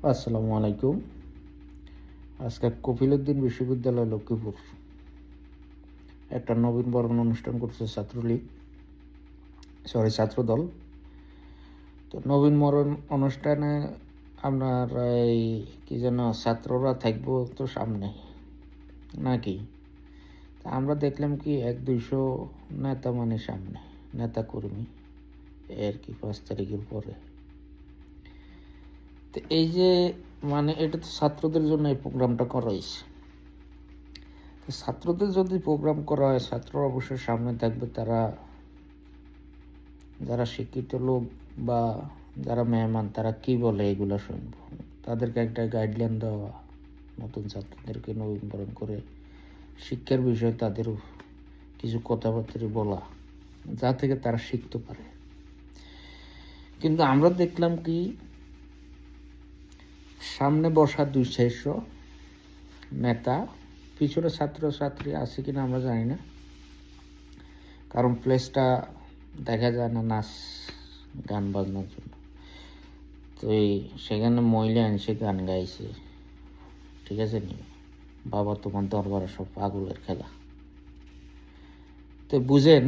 আসসালামু আলাইকুম। আজকে কফিলউদ্দিন বিশ্ববিদ্যালয় লক্ষ্মীপুর একটা নবীনবরণ অনুষ্ঠান করছে ছাত্রদল। তো নবীনবরণ অনুষ্ঠানে আপনার এই কি যেন ছাত্ররা থাকবো তো সামনে নাকি, তা আমরা দেখলাম কি 100-200 নেতা মানে সামনে নেতা কর্মী এর কি 5 তারিখের পরে। তো এই যে মানে এটা তো ছাত্রদের জন্য এই প্রোগ্রামটা করা হয়েছে। ছাত্রদের যদি প্রোগ্রাম করা হয়, ছাত্ররা অবশ্যই সামনে থাকবে। তারা যারা শিক্ষিত লোক বা যারা মেহমান, তারা কি বলে এগুলো শুনব। তাদেরকে একটা গাইডলাইন দেওয়া, নতুন ছাত্রদেরকে নবীনবরণ করে শিক্ষার বিষয়ে তাদের কিছু কথাবার্তা বলা, যা থেকে তারা শিখতে পারে। কিন্তু আমরা দেখলাম কি, সামনে বসা 200-400 নেতা, পিছনে ছাত্রছাত্রী আছে কিনা আমরা জানি না, কারণ প্লেসটা দেখা যায় না নাচ গান বাজনার জন্য। তো সেখানে মহিলা আনছে, গান গাইছে, ঠিক আছে নি, বাবা তোমার দরবারে সব পাগলের খেলা। তো বুঝেন,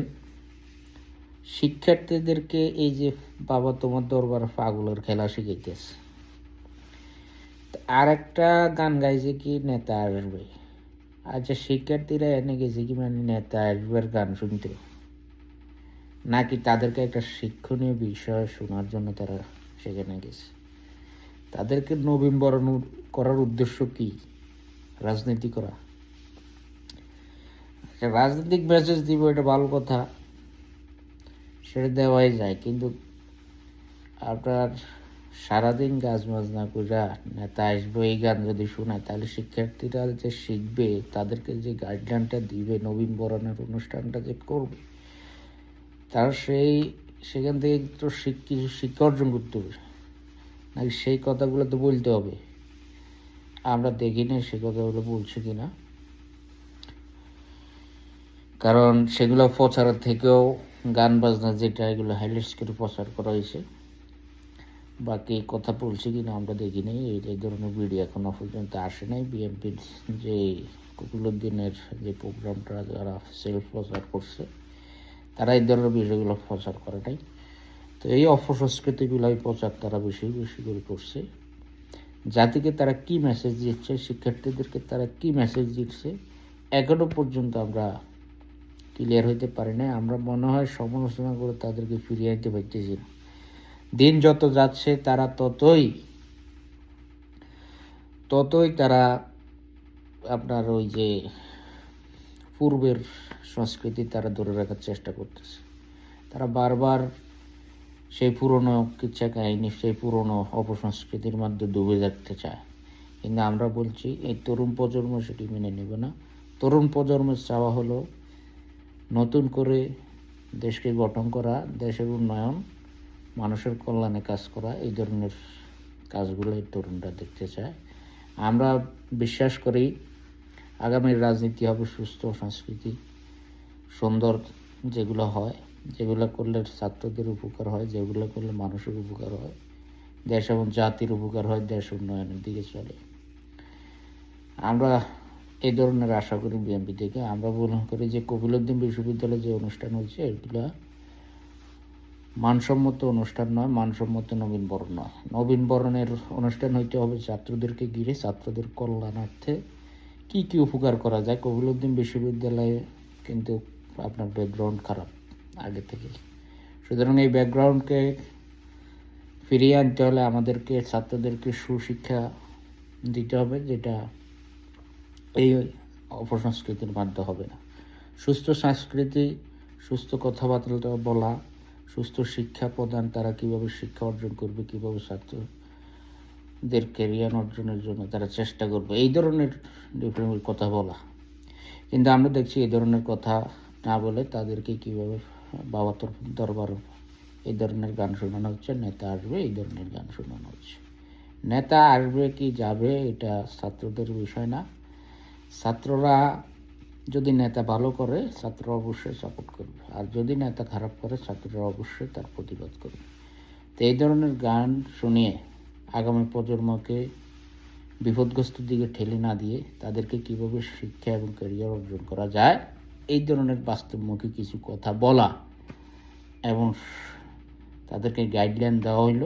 শিক্ষার্থীদেরকে এই যে বাবা তোমার দরবারে পাগলের খেলা শিখাইতেছে। আর একটা গান গাইছে কি, নেতা আসবে। আচ্ছা, শিক্ষার্থীরা এনে গেছে কি মানে নেতা আসবে গান শুনতে, নাকি তাদেরকে একটা শিক্ষণীয় বিষয় শোনার জন্য তারা সেখানে গেছে? তাদেরকে নবীনবরণ করার উদ্দেশ্য কি? রাজনীতি করা। রাজনৈতিক মেসেজ দিব, এটা ভালো কথা, সেটা দেওয়াই যায়। কিন্তু আপনার সারাদিন গাছ মাছ না করে নেতা আসবে এই গান যদি শোনায়, তাহলে শিক্ষার্থীরা যে শিখবে, তাদেরকে যে গাইডলাইনটা দিবে, নবীনবরণের অনুষ্ঠানটা যে করবে, তারা সেখান থেকে তো কিছু শিক্ষা অর্জন করতে হবে, নাকি সেই কথাগুলো তো বলতে হবে। আমরা দেখি না সে কথাগুলো বলছে কিনা, কারণ সেগুলো প্রচারের থেকেও গান বাজনা যেটা, এগুলো হাইলাইটস করে প্রচার করা হয়েছে। বাকি কথা বলছে কিনা আমরা দেখি নাই। এই ধরনের ভিডিও এখনো পর্যন্ত আসে নাই। বিএনপির যে কফিলউদ্দিনের যে প্রোগ্রামটা যারা সেলফ প্রচার করছে, তারা এই ধরনের বিষয়গুলো প্রচার করে নাই। তো এই অপসংস্কৃতিগুলোই প্রচার তারা বেশি বেশি করে করছে। জাতিকে তারা কি মেসেজ দিচ্ছে, শিক্ষার্থীদেরকে তারা কি মেসেজ দিচ্ছে, এখনো পর্যন্ত আমরা ক্লিয়ার হইতে পারি না। আমরা মনে হয় সমালোচনা করে তাদেরকে ফিরিয়ে আনতে পারতেছি না। দিন যত যাচ্ছে তারা ততই তারা আপনার ওই যে পূর্বের সংস্কৃতি তারা ধরে রাখার চেষ্টা করতেছে। তারা বারবার সেই পুরনো কিচ্ছা কাহিনী, সেই পুরনো অপসংস্কৃতির মধ্যে ডুবে যেতে চায়। কিন্তু আমরা বলছি, এই তরুণ প্রজন্ম সেটি মেনে নেবে না। তরুণ প্রজন্মের চাওয়া হলো নতুন করে দেশকে গঠন করা, দেশের উন্নয়ন, মানুষের কল্যাণে কাজ করা। এই ধরনের কাজগুলো এই তরুণরা দেখতে চায়। আমরা বিশ্বাস করি আগামীর রাজনীতি হবে সুস্থ, সংস্কৃতি সুন্দর, যেগুলো হয়, যেগুলো করলে ছাত্রদের উপকার হয়, যেগুলো করলে মানুষের উপকার হয়, দেশ এবং জাতির উপকার হয়, দেশ উন্নয়নের দিকে চলে। আমরা এই ধরনের আশা করি বিএনপি থেকে। আমরা মনে করি যে কফিলউদ্দিন বিশ্ববিদ্যালয়ে যে অনুষ্ঠান হচ্ছে, এগুলা মানসম্মত অনুষ্ঠান নয়, মানসম্মত নবীনবরণ নয়। নবীনবরণের অনুষ্ঠান হইতে হবে ছাত্রদেরকে ঘিরে, ছাত্রদের কল্যাণার্থে কি কি উপকার করা যায়। কফিলউদ্দিন বিশ্ববিদ্যালয়ে কিন্তু আপনার ব্যাকগ্রাউন্ড খারাপ আগে থেকে, সুতরাং এই ব্যাকগ্রাউন্ডকে ফিরিয়ে আনতে হলে আমাদেরকে ছাত্রদেরকে সুশিক্ষা দিতে হবে, যেটা এই অপসংস্কৃতির মাধ্যমে হবে না। সুস্থ সংস্কৃতি, সুস্থ কথাবার্তা বলা, সুস্থ শিক্ষা প্রদান, তারা কিভাবে শিক্ষা অর্জন করবে, কিভাবে ছাত্রদের ক্যারিয়ার অর্জনের জন্য তারা চেষ্টা করবে, এই ধরনের ডিফারেন্ট কথা বলা। কিন্তু আমরা দেখছি এই ধরনের কথা না বলে তাদেরকে কিভাবে বাবা তোর দরবার এই ধরনের গান শোনানো হচ্ছে, নেতা আসবে এই ধরনের গান শোনানো হচ্ছে। নেতা আসবে কি যাবে এটা ছাত্রদের বিষয় না। ছাত্ররা যদি নেতা ভালো করে, ছাত্ররা অবশ্যই সাপোর্ট করবে, আর যদি নেতা খারাপ করে, ছাত্ররা অবশ্যই তার প্রতিবাদ করবে। তো এই ধরনের গান শুনিয়ে আগামী প্রজন্মকে বিপদগ্রস্ত দিকে ঠেলে না দিয়ে তাদেরকে কীভাবে শিক্ষা এবং ক্যারিয়ার অর্জন করা যায় এই ধরনের বাস্তবমুখী কিছু কথা বলা এবং তাদেরকে গাইডলাইন দেওয়া হইল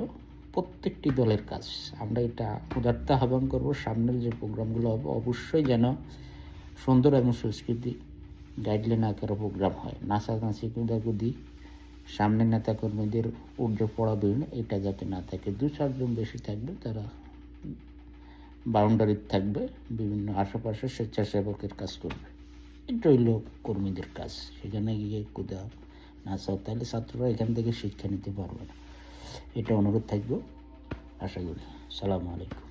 প্রত্যেকটি দলের কাজ। আমরা এটা উদারতা আহ্বান করব, সামনের যে প্রোগ্রামগুলো হবে অবশ্যই যেন সুন্দর এবং সংস্কৃতি গাইডলাইন আকারে প্রোগ্রাম হয়। নাচানাচি কুদাকুদি, সামনে নেতাকর্মীদের উর্জে পড়াবে এটা যাতে না থাকে। 2-4 জন বেশি থাকবে, তারা বাউন্ডারি থাকবে, বিভিন্ন আশেপাশে স্বেচ্ছাসেবকের কাজ করবে। এটা হইল কর্মীদের কাজ। সেখানে গিয়ে কুদা নাচাও, তাহলে ছাত্ররা এখান থেকে শিক্ষা নিতে পারবে না। এটা অনুরোধ থাকবে, আশা করি। সালামু আলাইকুম।